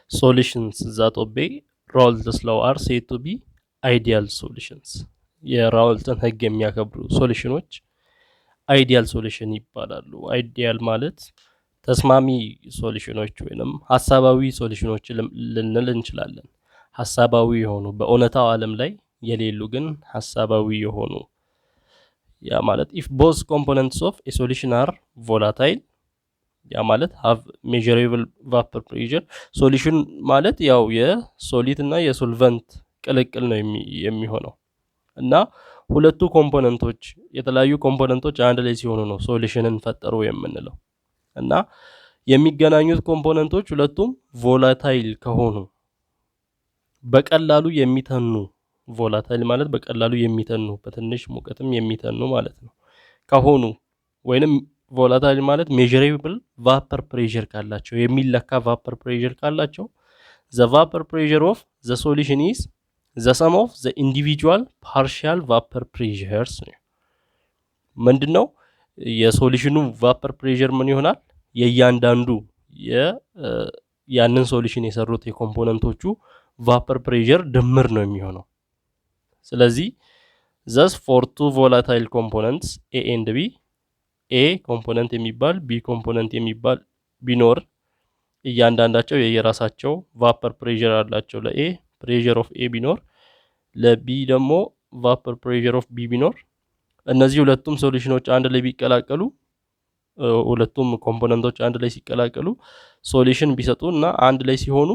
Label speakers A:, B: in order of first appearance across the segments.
A: solutions that obey Raoult's law are said to be ideal solutions የራውልትን ህግ የሚያከብሩ ሶሉሽኖች አይዲያል ሶሉሽን ይባላሉ አይዲያል ማለት ተስማሚ ሶሉሽኖች ወይንም ሐሳባዊ ሶሉሽኖች ልንል እንችላለን ሐሳባዊ የሆኑ በእውነታው ዓለም ላይ የሌሉ ግን ሐሳባዊ የሆኑ ያ ማለት if both components of a solution are volatile ያ ማለት have measurable vapor pressure solution ማለት ያው የሶሊድ እና የሶልቨንት ቅልቅል ነው የሚሆነው እና ሁለቱ ኮምፖነንቶች የተለያዩ ኮምፖነንቶች አንድ ላይ ሲሆኑ ነው ሶሉሽንን ፈጠሩ የምንለው እና የሚገናኙት ኮምፖነንቶች ሁለቱም ቮላታይል ከሆኑ በቀላሉ የሚተኑ ቮላታይል ማለት በቀላሉ የሚተኑ በትንሽ ሙቀትም የሚተኑ ማለት ነው ከሆኑ ወይንም ቮላታይል ማለት measurable vapor pressure ካላቸው የሚለካ vapor pressure ካላቸው the vapor pressure of the solution is the sum of the individual partial vapor pressures ምንድነው የሶሉሽኑ vapor pressure ምን ይሆናል የእያንዳንዱ ያንን ሶሉሽን የሰሩት የኮምፖነንቶቹ vapor pressure ድምር ነው የሚሆነው ስለዚህ thus for two volatile components A and B A component የሚባል B component የሚባል ቢኖር እያንዳንዳቸው የየራሳቸው vapor pressure አላቸው ለA pressure of A ቢኖር ለB ደግሞ vapor pressure of B ቢኖር እነዚህ ሁለቱም ሶሉሽኖች አንድ ላይ ቢቀላቀሉ ሁለቱም ኮምፖነንቶች አንድ ላይ ሲቀላቀሉ ሶሉሽን ቢሰጡና አንድ ላይ ሲሆኑ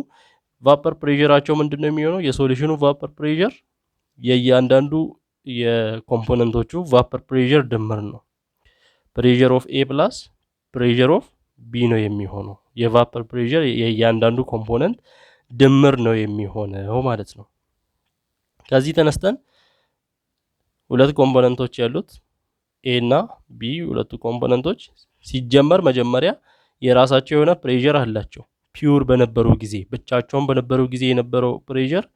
A: vapor pressureአቸው ምንድነው የሚሆነው የሶሉሽኑ vapor pressure የእያንዳንዱ የኮምፖነንቶቹ vapor pressure ድምር ነው pressure of A plus pressure of B ነው የሚሆነው የvapor pressure የእያንዳንዱ ኮምፖነንት ድምር ነው የሚሆነው ማለት ነው ከዚህ ተነስተን ሁለት ኮምፖነንቶች ያሉት A እና B ሁለቱ ኮምፖነንቶች ሲጀመር መጀመሪያ የራሳቸው የሆነ pressure አላቸው ፒውር በነበሩ ጊዜ ብቻቸውን በነበሩ ጊዜ የነበረው pressure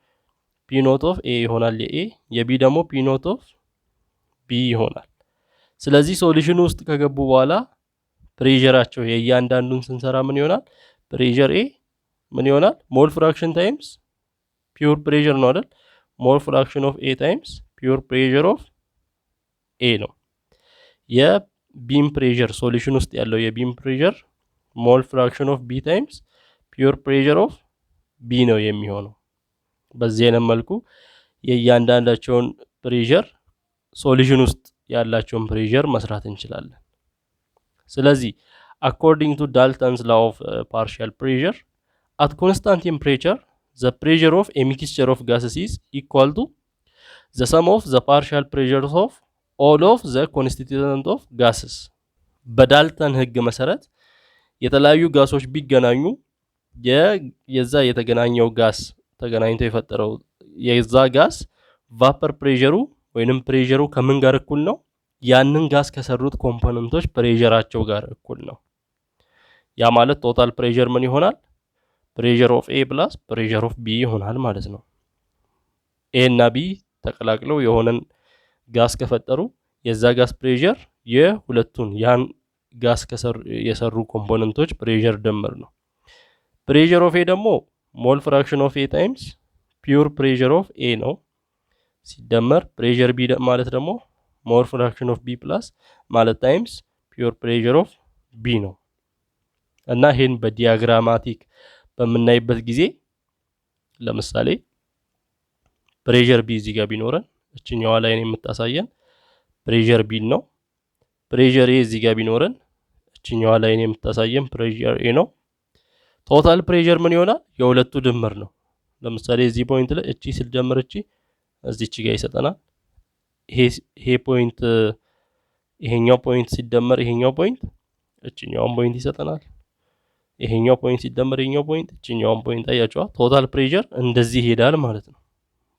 A: P naught of A ይሆናል የA የB ደግሞ P naught of B ይሆናል ስለዚህ ሶሉሽኑ ውስጥ ከገቡ በኋላ ፕሬሸራቸው የእያንዳንዱን ስንሰራ ምን ይሆናል pressure A ምን ይሆናል ሞል ፍራክሽን ታይምስ ፒውር pressure ነው አይደል ሞል ፍራክሽን of A times pure pressure of A ነው የቢም pressure ሶሉሽን ውስጥ ያለው የቢም pressure ሞል ፍራክሽን of B times pure pressure of B ነው የሚሆነው በዚህ አይነት መልኩ የእያንዳንዳቸውን pressure ሶሉሽን ውስጥ ያላቸውን pressure መስራት እንችላለን ስለዚህ according to Dalton's law of partial pressure at constant temperature the pressure of a mixture of gases is equal to the sum of the partial pressures of all of the constituents of gases በዳልተን ህግ መሰረት የተለያዩ ጋሶች ቢገናኙ የዛ የተገናኘው ጋስ ተገናኝቶ የፈጠረው የዛ ጋስ vapor pressure ወይንም pressure ከምን ጋር እኩል ነው ያንን ጋስ ከሰሩት ኮምፖነንቶች pressure ጋር እኩል ነው ያ ማለት total pressure ምን ይሆናል pressure of A plus pressure of B ይሆናል ማለት ነው A እና B ተቀላቅለው የሆነን ጋስ ከፈጠሩ የዛ ጋስ pressure የሁለቱን ያን ጋስ የሰሩ ኮምፖነንቶች pressure ድምር ነው pressure of A ደግሞ mole fraction of A times pure pressure of A ነው ሲደመር pressure B ማለት ደግሞ mole fraction of B plus ማለት times pure pressure of B ነው እና ይሄን በዲያግራማቲክ በመናይበት ጊዜ ለምሳሌ pressure B እዚህ ጋር ቢኖረን እቺኛዋ ላይ ነው የምታሳየን pressure B ነው pressure A እዚህ ጋር ቢኖረን እቺኛዋ ላይ ነው የምታሳየን pressure A ነው ቶታል pressure ምን ይሆናል የሁለቱ ድምር ነው ለምሳሌ እዚህ ፖይንት ላይ እቺ ሲደመር እቺ እዚች ጋር ይሰጠናል ይሄ ፖይንት ይሄኛው ፖይንት ሲደመር ይሄኛው ፖይንት እቺኛውን ፖይንት ይሰጠናል ይሄኛው ፖይንት ሲደመር ይሄኛው ፖይንት እቺኛውን ፖይንት አያችኋ ቶታል pressure እንደዚህ ይሄዳል ማለት ነው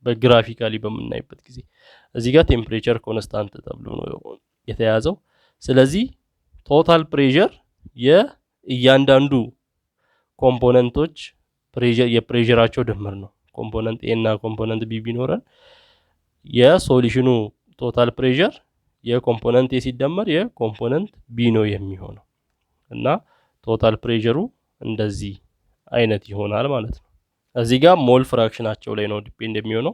A: በግራፊካሊ በመናይበት ጊዜ እዚህ ጋር ቴምፕሬቸር ኮንስታንት ተብሎ ነው የተያዘው ስለዚህ ቶታል pressure የእያንዳንዱ ኮምፖነንቶች pressure የፕሬሸራቸው ድምር ነው ኮምፖነንት A እና ኮምፖነንት B ቢኖረን የሶሉሽኑ ቶታል pressure የኮምፖነንት A ሲደመር የኮምፖነንት B ነው የሚሆነው እና ቶታል pressure እንደዚህ አይነት ይሆናል ማለት ነው እዚህ ጋር ሞል ፍራክሽናቸው ላይ ነው ዲፔንድ የሚሆነው።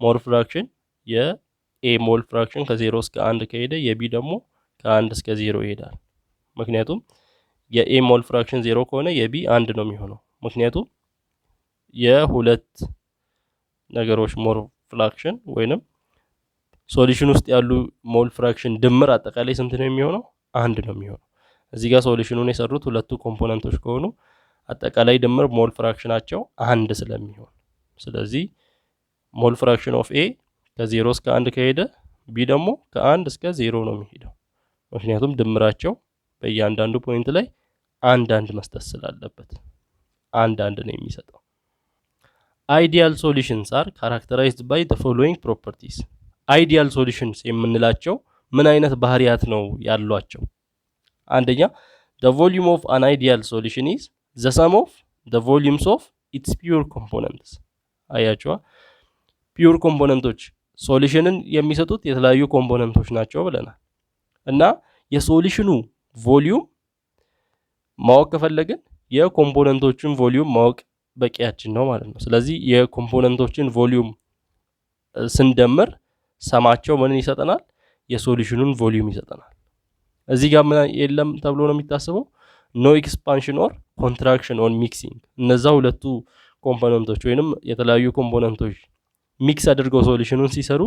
A: ሞል ፍራክሽን የኤ ሞል ፍራክሽን ከ0 እስከ 1 ከሄደ የቢ ደግሞ ከ1 እስከ 0 ይሄዳል። ምክንያቱም የኤ ሞል ፍራክሽን 0 ከሆነ የቢ 1 ነው የሚሆነው። ምክንያቱም የሁለት ነገሮች ሞል ፍራክሽን ወይንም ሶሉሽን ውስጥ ያሉ ሞል ፍራክሽን ድምር አጠቃላይ ስንት ነው የሚሆነው? 1 ነው የሚሆነው። እዚህ ጋር ሶሉሽኑን የሰሩት ሁለቱ ኮምፖነንቶች ከሆኑ አጠቃላይ ድምር ሞል ፍራክሽናቸው 1 ስለሚሆን፣ ስለዚህ ሞል ፍራክሽን ኦፍ ኤ ከ0 እስከ 1 ከሄደ ቢ ደግሞ ከ1 እስከ 0 ነው የሚሄደው። ምክንያቱም ድምራቸው በእያንዳንዱ ፖይንት ላይ 1 መስጠት ስላለበት 1 ነው የሚሰጠው። አይዲያል ሶሉሽንስ አር ካራክተራይዝድ ባይ ዘ ፎሎዊንግ ፕሮፐርቲስ። አይዲያል ሶሉሽንስ የምንላቸው ምን አይነት ባህሪያት ነው ያሏቸው? አንደኛ the volume of an ideal solution is the sum of the volumes of its pure components። አያችዋ ፒውር ኮምፖነንቶች ሶሉሽንን የሚሰጡት የተለያዩ ኮምፖነንቶች ናቸው ብለናል እና የሶሉሽኑ ቮሊዩም ማወቅ ከፈለግን የኮምፖነንቶችን ቮሊዩም ማወቅ በቂያችን ነው ማለት ነው። ስለዚህ የኮምፖነንቶችን ቮሊዩም ስንደምር ሰማቸው ምን ይሰጠናል? የሶሉሽኑን ቮሊዩም ይሰጠናል። እዚህ ጋር ምን የለም ተብሎ ነው የሚታሰበው? ኖ ኤክስፓንሽን ኦር ኮንትራክሽን ኦን ሚክሲንግ። እነዛ ሁለቱ ኮምፖነንቶች ወይንም የተለያዩ ኮምፖነንቶች ሚክስ አድርገው ሶሉሽኑን ሲሰሩ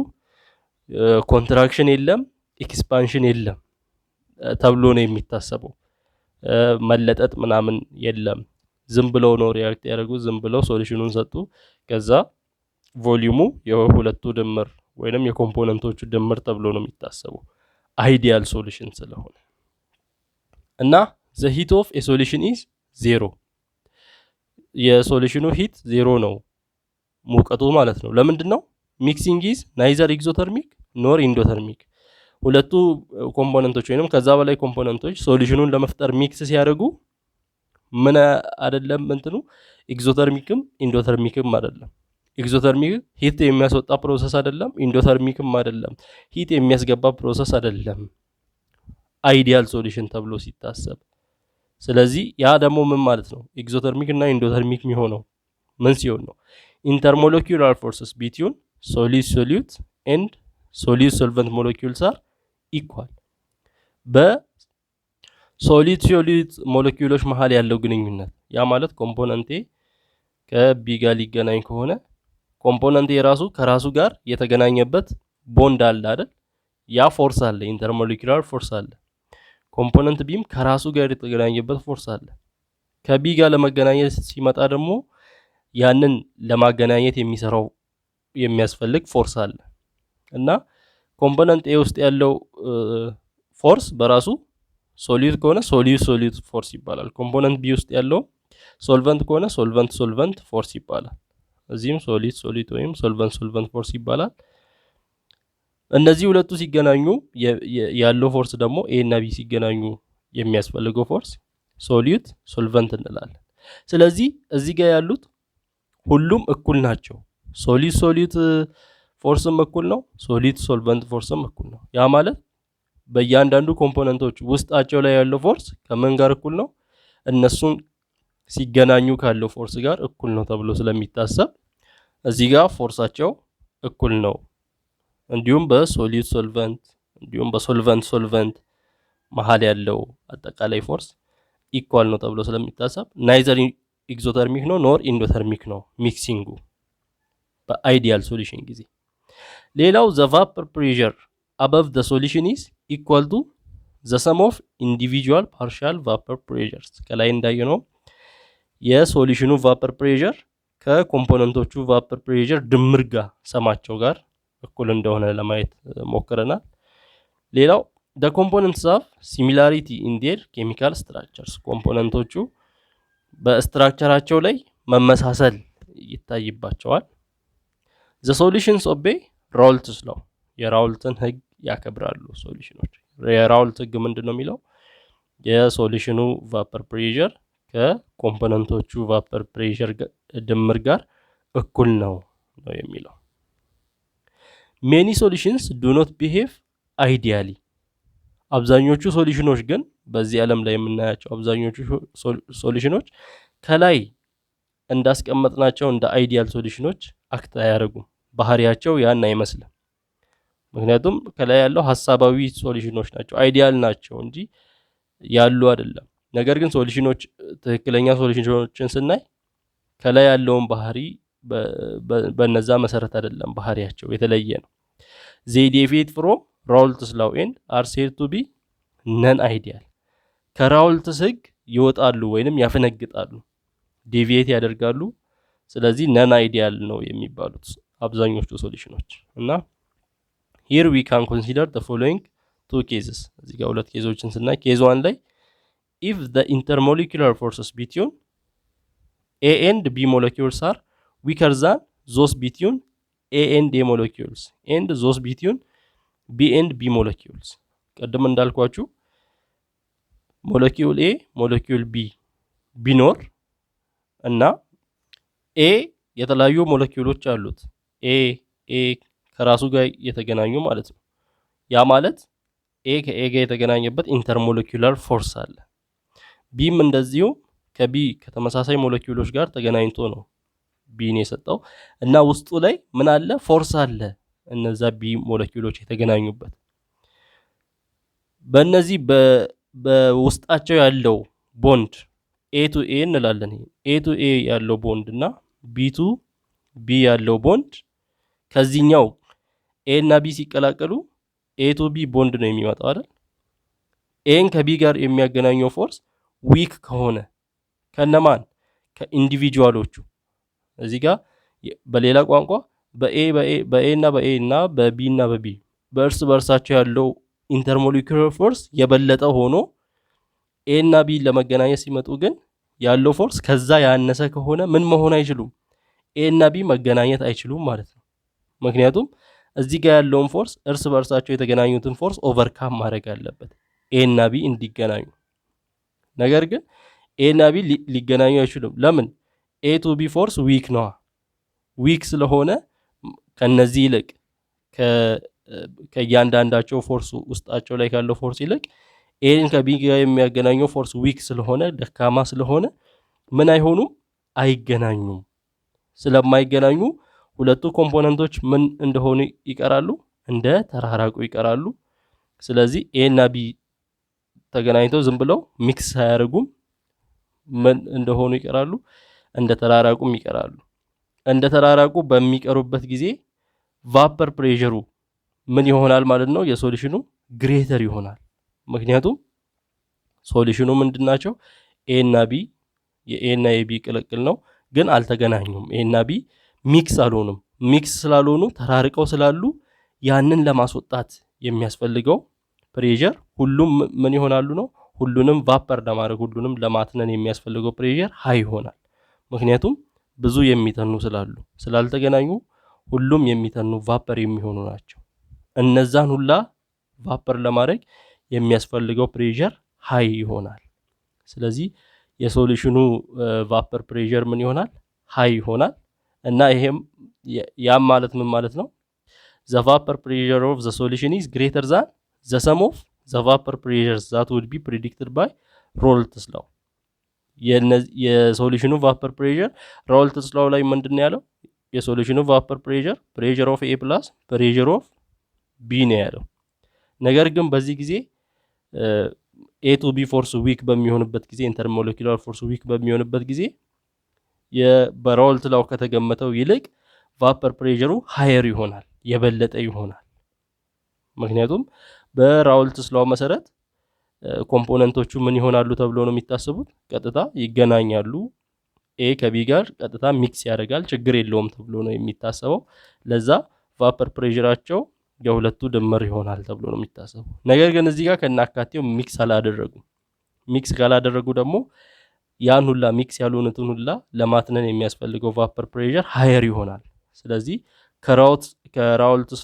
A: ኮንትራክሽን የለም ኤክስፓንሽን የለም ተብሎ ነው የሚታሰበው። መለጠጥ ምናምን የለም። ዝም ብለው ነው ሪያክት ያደረጉት፣ ዝም ብለው ሶሉሽኑን ሰጡ። ከዛ ቮሊዩሙ የሁለቱ ድምር ወይንም የኮምፖነንቶቹ ድምር ተብሎ ነው የሚታሰበው አይዲያል ሶሉሽን ስለሆነ እና the heat of a solution is 0። የሶሉሽኑ ሂት 0 ነው ሙቀቱ ማለት ነው። ለምንድን ነው? ሚክሲንግ ኢዝ ናይዘር ኤግዞተርሚክ ኖር ኢንዶተርሚክ። ሁለቱ ኮምፖነንቶች ወይንም ከዛ በላይ ኮምፖነንቶች ሶሉሽኑን ለመፍጠር ሚክስ ሲያደርጉ ምን አይደለም እንትኑ ኤግዞተርሚክም ኢንዶተርሚክም አይደለም። ኤግዞተርሚክ ሂት የሚያስወጣ ፕሮሰስ አይደለም፣ ኢንዶተርሚክም አይደለም፣ ሂት የሚያስገባ ፕሮሰስ አይደለም አይዲያል ሶሉሽን ተብሎ ሲታሰብ። ስለዚህ ያ ደግሞ ምን ማለት ነው? ኤግዞተርሚክ እና ኢንዶተርሚክ የሚሆነው ምን ሲሆን ነው? ኢንተርሞለኪውላር ፎርስስ ቢትዊን ሶሊድ ሶሉት ኤንድ ሶሊድ ሶልቨንት ሞለኪውልስ አር ኢኳል። በሶሊድ ሶሊድ ሞለኪውሎች መሀል ያለው ግንኙነት ያ ማለት ኮምፖነንቴ ከቢ ጋር ሊገናኝ ከሆነ ኮምፖነንቴ የራሱ ከራሱ ጋር የተገናኘበት ቦንድ አለ አይደል? ያ ፎርስ አለ፣ ኢንተርሞለኪውላር ፎርስ አለ። ኮምፖነንት ቢም ከራሱ ጋር የተገናኘበት ፎርስ አለ። ከቢ ጋር ለመገናኘት ሲመጣ ደግሞ ያንን ለማገናኘት የሚሰራው የሚያስፈልግ ፎርስ አለ እና ኮምፖነንት ኤ ውስጥ ያለው ፎርስ በራሱ ሶሊድ ከሆነ ሶሊድ ሶሊድ ፎርስ ይባላል። ኮምፖነንት ቢ ውስጥ ያለው ሶልቨንት ከሆነ ሶልቨንት ሶልቨንት ፎርስ ይባላል። እዚህም ሶሊድ ሶሊድ ወይም ሶልቨንት ሶልቨንት ፎርስ ይባላል። እነዚህ ሁለቱ ሲገናኙ ያለው ፎርስ ደግሞ ኤ እና ቢ ሲገናኙ የሚያስፈልገው ፎርስ ሶሊድ ሶልቨንት እንላለን። ስለዚህ እዚህ ጋር ያሉት ሁሉም እኩል ናቸው። ሶሊድ ሶሊድ ፎርስም እኩል ነው፣ ሶሊድ ሶልቨንት ፎርስም እኩል ነው። ያ ማለት በእያንዳንዱ ኮምፖነንቶች ውስጣቸው ላይ ያለው ፎርስ ከምን ጋር እኩል ነው? እነሱን ሲገናኙ ካለው ፎርስ ጋር እኩል ነው ተብሎ ስለሚታሰብ እዚህ ጋር ፎርሳቸው እኩል ነው። እንዲሁም በሶሊድ ሶልቨንት እንዲሁም በሶልቨንት ሶልቨንት መሀል ያለው አጠቃላይ ፎርስ ኢኳል ነው ተብሎ ስለሚታሰብ ናይዘር ኤግዞተርሚክ ነው ኖር ኢንዶተርሚክ ነው ሚክሲንጉ በአይዲያል ሶሉሽን ጊዜ። ሌላው ዘ ቫፐር ፕሬሸር above the solution is equal to the sum of individual partial vapor pressures። ከላይ እንዳየነው የሶሉሽኑ ቫፐር ፕሬሸር ከኮምፖነንቶቹ ቫፐር ፕሬሸር ድምር ጋር ሰማቸው ጋር እኩል እንደሆነ ለማየት ሞክረናል። ሌላው the components have similarity in their chemical structures። ኮምፖነንቶቹ በስትራክቸራቸው ላይ መመሳሰል ይታይባቸዋል። the solutions obey Raoult's law። የራውልትን ህግ ያከብራሉ ሶሉሽኖች። የራውልት ህግ ምንድነው የሚለው? የሶሉሽኑ ቫፐር ፕሬሸር ከኮምፖነንቶቹ ቫፐር ፕሬሸር ድምር ጋር እኩል ነው የሚለው። many solutions do not behave ideally። አብዛኞቹ ሶሉሽኖች ግን በዚህ ዓለም ላይ የምናያቸው አብዛኞቹ ሶሉሽኖች ከላይ እንዳስቀመጥናቸው እንደ አይዲያል ሶሉሽኖች አክት አያደርጉም። ባህሪያቸው ያን አይመስልም። ምክንያቱም ከላይ ያለው ሐሳባዊ ሶሉሽኖች ናቸው፣ አይዲያል ናቸው እንጂ ያሉ አይደለም። ነገር ግን ሶሉሽኖች ትክክለኛ ሶሉሽኖችን ስናይ ከላይ ያለውን ባህሪ በነዛ መሰረት አይደለም፣ ባህሪያቸው የተለየ ነው። they deviate from Raoult's law and are said to be non ideal። ከራውልትስ ህግ ይወጣሉ ወይንም ያፈነግጣሉ፣ ዴቪዬት ያደርጋሉ። ስለዚህ ነን አይዲያል ነው የሚባሉት አብዛኞቹ ሶሉሽኖች። እና here we can consider the following two cases። እዚህ ጋር ሁለት ኬዞችን ስናይ ኬዝ 1 ላይ if the intermolecular forces between A and B molecules are weaker than those between A and A molecules and those between B and B molecules። ቀደም እንዳልኳችሁ ሞለኪውል A ሞለኪውል B ቢኖር እና A የተለያዩ ሞለኪውሎች አሉት፣ A ከራሱ ጋር የተገናኙ ማለት ነው። ያ ማለት A ከA ጋር የተገናኘበት ኢንተርሞለኪውላር ፎርስ አለ። Bም እንደዚሁ ከቢ ከተመሳሳይ ሞለኪውሎች ጋር ተገናኝቶ ነው ቢን የሰጠው እና ውስጡ ላይ ምን አለ? ፎርስ አለ። እነዛ ቢ ሞለኪውሎች የተገናኙበት በእነዚህ በውስጣቸው ያለው ቦንድ ኤ ቱ ኤ እንላለን። ኤ ቱ ኤ ያለው ቦንድ እና ቢ ቱ ቢ ያለው ቦንድ ከዚህኛው ኤ እና ቢ ሲቀላቀሉ ኤ ቱ ቢ ቦንድ ነው የሚመጣው አይደል? ኤን ከቢ ጋር የሚያገናኘው ፎርስ ዊክ ከሆነ ከነማን? ከኢንዲቪጁዋሎቹ። እዚህ ጋር በሌላ ቋንቋ በኤ እና በኤ እና በቢ እና በቢ በእርስ በርሳቸው ያለው ኢንተርሞለኪውላር ፎርስ የበለጠ ሆኖ ኤ እና ቢ ለመገናኘት ሲመጡ ግን ያለው ፎርስ ከዛ ያነሰ ከሆነ ምን መሆን አይችሉም? ኤ እና ቢ መገናኘት አይችሉም ማለት ነው። ምክንያቱም እዚህ ጋር ያለውን ፎርስ እርስ በርሳቸው የተገናኙትን ፎርስ ኦቨርካም ማድረግ አለበት ኤ እና ቢ እንዲገናኙ። ነገር ግን ኤ እና ቢ ሊገናኙ አይችሉም። ለምን? ኤ ቱ ቢ ፎርስ ዊክ ነዋ። ዊክ ስለሆነ ከነዚህ ይልቅ ከእያንዳንዳቸው ፎርስ ውስጣቸው ላይ ካለው ፎርስ ይልቅ ኤን ከቢ ጋር የሚያገናኘው ፎርስ ዊክ ስለሆነ ደካማ ስለሆነ ምን አይሆኑም? አይገናኙም። ስለማይገናኙ ሁለቱ ኮምፖነንቶች ምን እንደሆኑ ይቀራሉ? እንደ ተራራቁ ይቀራሉ። ስለዚህ ኤ እና ቢ ተገናኝተው ዝም ብለው ሚክስ አያደርጉም። ምን እንደሆኑ ይቀራሉ? እንደ ተራራቁም ይቀራሉ። እንደ ተራራቁ በሚቀሩበት ጊዜ ቫፐር ፕሬሸሩ ምን ይሆናል ማለት ነው? የሶሉሽኑ ግሬተር ይሆናል። ምክንያቱም ሶሉሽኑ ምንድናቸው? ኤ እና ቢ የኤ እና የቢ ቅልቅል ነው፣ ግን አልተገናኙም። ኤ እና ቢ ሚክስ አልሆኑም። ሚክስ ስላልሆኑ ተራርቀው ስላሉ ያንን ለማስወጣት የሚያስፈልገው ፕሬሸር ሁሉም ምን ይሆናሉ ነው? ሁሉንም ቫፐር ለማድረግ ሁሉንም ለማትነን የሚያስፈልገው ፕሬሸር ሃይ ይሆናል። ምክንያቱም ብዙ የሚተኑ ስላሉ፣ ስላልተገናኙ ሁሉም የሚተኑ ቫፐር የሚሆኑ ናቸው። እነዛን ሁላ ቫፐር ለማድረግ የሚያስፈልገው ፕሬሸር ሃይ ይሆናል። ስለዚህ የሶሉሽኑ ቫፐር ፕሬሸር ምን ይሆናል? ሃይ ይሆናል። እና ይሄም ያም ማለት ምን ማለት ነው? the vapor pressure of the solution is greater than the sum of the vapor pressures that would be predicted by Raoult's law። የሶሉሽኑ ቫፐር ፕሬሸር ራውልትስ ላው ላይ ምንድነው ያለው? የሶሉሽኑ ቫፐር ፕሬሸር ኦፍ ኤ ፕላስ ፕሬሸር ኦፍ ቢ ነው ያለው። ነገር ግን በዚህ ጊዜ ኤ ቱ ቢ ፎርስ ዊክ በሚሆንበት ጊዜ ኢንተርሞለኪውላር ፎርስ ዊክ በሚሆንበት ጊዜ በራውልት ላው ከተገመተው ይልቅ ቫፐር ፕሬሸሩ ሃየር ይሆናል፣ የበለጠ ይሆናል። ምክንያቱም በራውልትስ ላው መሰረት ኮምፖነንቶቹ ምን ይሆናሉ ተብሎ ነው የሚታሰቡት? ቀጥታ ይገናኛሉ። ኤ ከቢ ጋር ቀጥታ ሚክስ ያደርጋል፣ ችግር የለውም ተብሎ ነው የሚታሰበው። ለዛ ቫፐር ፕሬሸራቸው የሁለቱ ድምር ይሆናል ተብሎ ነው የሚታሰበው። ነገር ግን እዚህ ጋር ከናካቴው ሚክስ አላደረጉም። ሚክስ ካላደረጉ ደግሞ ያን ሁላ ሚክስ ያልሆኑትን ሁላ ለማትነን የሚያስፈልገው ቫፐር ፕሬሸር ሃየር ይሆናል። ስለዚህ ከራውልትስ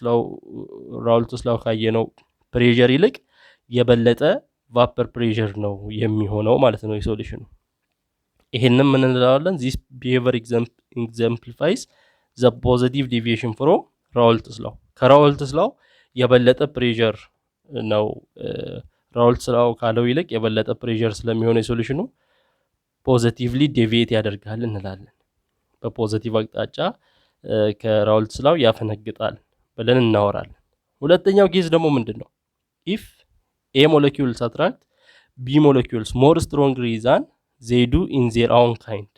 A: ላው ካየነው ፕሬሸር ይልቅ የበለጠ ቫፐር ፕሬሸር ነው የሚሆነው ማለት ነው የሶሉሽኑ። ይሄንን ምን እንላለን? this behavior exemplifies the positive deviation from Raoult's law። ከራውልትስ ላው የበለጠ ፕሬሸር ነው። ራውልትስ ላው ካለው ይልቅ የበለጠ ፕሬሸር ስለሚሆን የሶሉሽኑ ፖዚቲቭሊ ዴቪዬት ያደርጋል እንላለን። በፖዚቲቭ አቅጣጫ ከራውልትስ ላው ያፈነግጣል ብለን እናወራለን። ሁለተኛው ኬዝ ደግሞ ምንድነው? if a molecules attract b molecules more strongly than they do in their own kind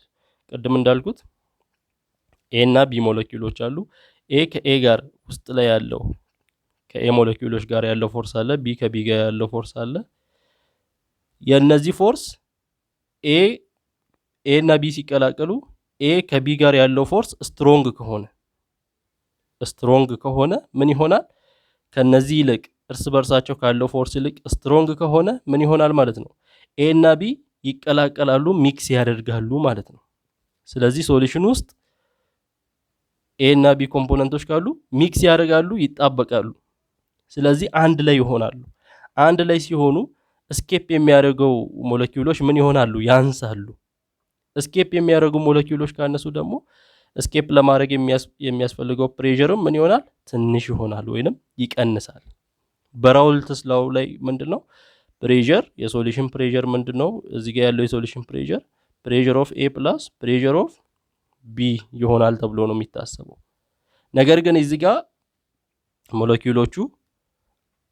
A: ቅድም እንዳልኩት a እና b ሞለኪውሎች አሉ። a ከa ጋር ውስጥ ላይ ያለው ከa ሞለኪውሎች ጋር ያለው ፎርስ አለ፣ b ከb ጋር ያለው ፎርስ አለ። የነዚህ ፎርስ a እና b ሲቀላቀሉ a ከb ጋር ያለው ፎርስ ስትሮንግ ከሆነ ምን ይሆናል? ከነዚህ ይልቅ እርስ በርሳቸው ካለው ፎርስ ይልቅ ስትሮንግ ከሆነ ምን ይሆናል ማለት ነው? a እና b ይቀላቀላሉ፣ ሚክስ ያደርጋሉ ማለት ነው። ስለዚህ ሶሉሽን ውስጥ a እና b ኮምፖነንቶች ካሉ ሚክስ ያደርጋሉ፣ ይጣበቃሉ። ስለዚህ አንድ ላይ ይሆናሉ። አንድ ላይ ሲሆኑ እስኬፕ የሚያደርገው ሞለኪውሎች ምን ይሆናሉ? ያንሳሉ። እስኬፕ የሚያደርጉ ሞለኪውሎች ካነሱ ደግሞ እስኬፕ ለማድረግ የሚያስፈልገው ፕሬሸርም ምን ይሆናል? ትንሽ ይሆናል ወይንም ይቀንሳል። በራውልትስ ላው ላይ ምንድነው ፕሬሸር የሶሉሽን ፕሬሸር ምንድነው? እዚህ ጋር ያለው የሶሉሽን ፕሬሸር ኦፍ a + ፕሬሸር ኦፍ b ይሆናል ተብሎ ነው የሚታሰበው። ነገር ግን እዚህ ጋር ሞለኪውሎቹ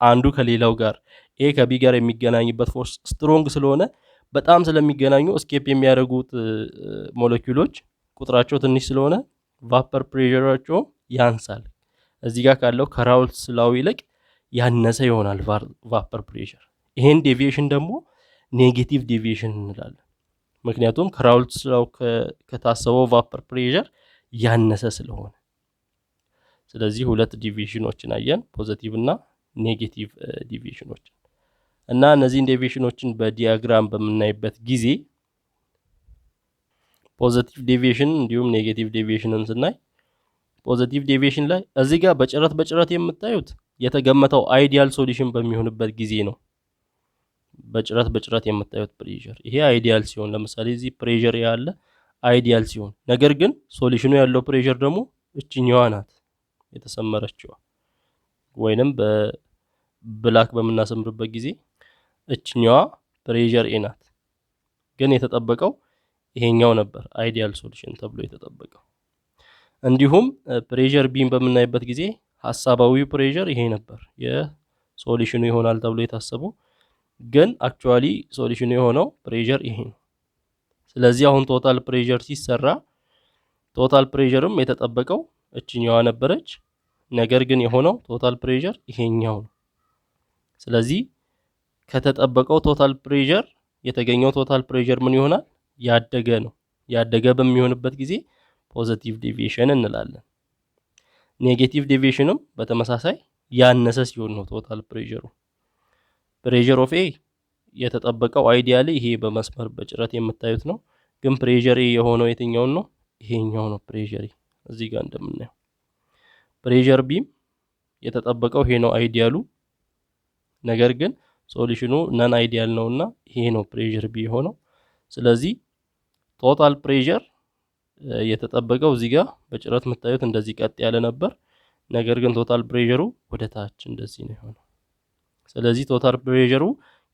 A: አንዱ ከሌላው ጋር a ከb ጋር የሚገናኝበት ፎርስ ስትሮንግ ስለሆነ በጣም ስለሚገናኙ እስኬፕ የሚያደርጉት ሞለኪውሎች ቁጥራቸው ትንሽ ስለሆነ ቫፐር ፕሬሸራቸው ያንሳል። እዚህ ጋር ካለው ከራውልትስ ላው ይልቅ ያነሰ ይሆናል ቫፐር ፕሬሸር። ይሄን ዴቪዬሽን ደግሞ ኔጌቲቭ ዴቪዬሽን እንላለን። ምክንያቱም ከራውልትስ ላው ከታሰበው ቫፐር ፕሬሸር ያነሰ ስለሆነ። ስለዚህ ሁለት ዴቪዬሽኖችን አየን፣ ፖዚቲቭ እና ኔጌቲቭ ዴቪዬሽኖችን። እና እነዚህን ዴቪዬሽኖችን በዲያግራም በመናይበት ጊዜ ፖዚቲቭ ዴቪዬሽን እንዲሁም ኔጌቲቭ ዴቪዬሽንን ስናይ ፖዚቲቭ ዴቪዬሽን ላይ እዚህ ጋር በጭረት የምታዩት የተገመተው አይዲያል ሶሉሽን በሚሆንበት ጊዜ ነው። በጭረት የምታዩት ፕሬሸር ይሄ አይዲያል ሲሆን፣ ለምሳሌ እዚህ ፕሬሸር ያለ አይዲያል ሲሆን፣ ነገር ግን ሶሉሽኑ ያለው ፕሬሸር ደግሞ እችኛዋ ናት የተሰመረችው ወይንም በብላክ በመናሰምርበት ጊዜ እችኛዋ ፕሬሸር ኤ ናት። ግን የተጠበቀው ይሄኛው ነበር አይዲያል ሶሉሽን ተብሎ የተጠበቀው። እንዲሁም ፕሬሸር ቢን በመናይበት ጊዜ ሐሳባዊው ፕሬሸር ይሄ ነበር የሶሉሽኑ ይሆናል ተብሎ የታሰበው፣ ግን አክቹአሊ ሶሉሽኑ የሆነው ፕሬሸር ይሄ ነው። ስለዚህ አሁን ቶታል ፕሬሸር ሲሰራ ቶታል ፕሬሸርም የተጠበቀው እችኛዋ ነበረች፣ ነገር ግን የሆነው ቶታል ፕሬሸር ይሄኛው ነው። ስለዚህ ከተጠበቀው ቶታል ፕሬሸር የተገኘው ቶታል ፕሬሸር ምን ይሆናል? ያደገ ነው። ያደገ በሚሆንበት ጊዜ ፖዚቲቭ ዴቪዬሽን እንላለን። ኔጌቲቭ ዴቪዬሽንም በተመሳሳይ ያነሰ ሲሆን ነው ቶታል ፕሬሸር ኦፍ ኤ የተጠበቀው አይዲያሊ ይሄ በመስመር በጭረት የምታዩት ነው። ግን ፕሬሸር ኤ የሆነው የትኛው ነው? ይሄኛው ነው ፕሬሸር ኤ። እዚህ ጋር እንደምናየው ፕሬሸር ቢም የተጠበቀው ይሄ ነው አይዲያሉ፣ ነገር ግን ሶሉሽኑ ነን አይዲያል ነውና ይሄ ነው ፕሬሸር ቢ የሆነው። ስለዚህ ቶታል ፕሬሸር የተጠበቀው እዚህ ጋር በጭረት የምታዩት እንደዚህ ቀጥ ያለ ነበር፣ ነገር ግን ቶታል ፕሬሸሩ ወደ ታች እንደዚህ ነው የሆነው። ስለዚህ ቶታል ፕሬሸሩ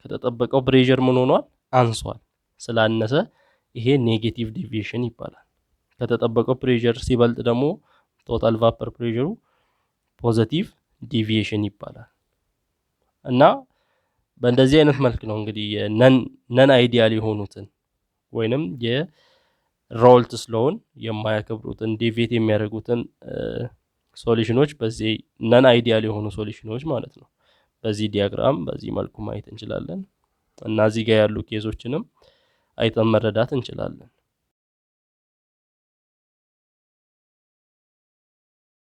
A: ከተጠበቀው ፕሬሸር ምን ሆኗል? አንሷል። ስላነሰ ይሄ ኔጌቲቭ ዴቪዬሽን ይባላል። ከተጠበቀው ፕሬሸር ሲበልጥ ደግሞ ቶታል ቫፐር ፕሬሸሩ ፖዚቲቭ ዴቪዬሽን ይባላል። እና በእንደዚህ አይነት መልክ ነው እንግዲህ ነን አይዲያል የሆኑትን ወይንም የራውልትስ ሎውን የማያከብሩትን ዴቪዬት የሚያደርጉትን ሶሉሽኖች በዚህ ነን አይዲያል የሆኑ ሶሉሽኖች ማለት ነው በዚህ ዲያግራም በዚህ መልኩ ማየት እንችላለን። እና እዚህ ጋር ያሉ ኬዞችንም አይተን መረዳት እንችላለን።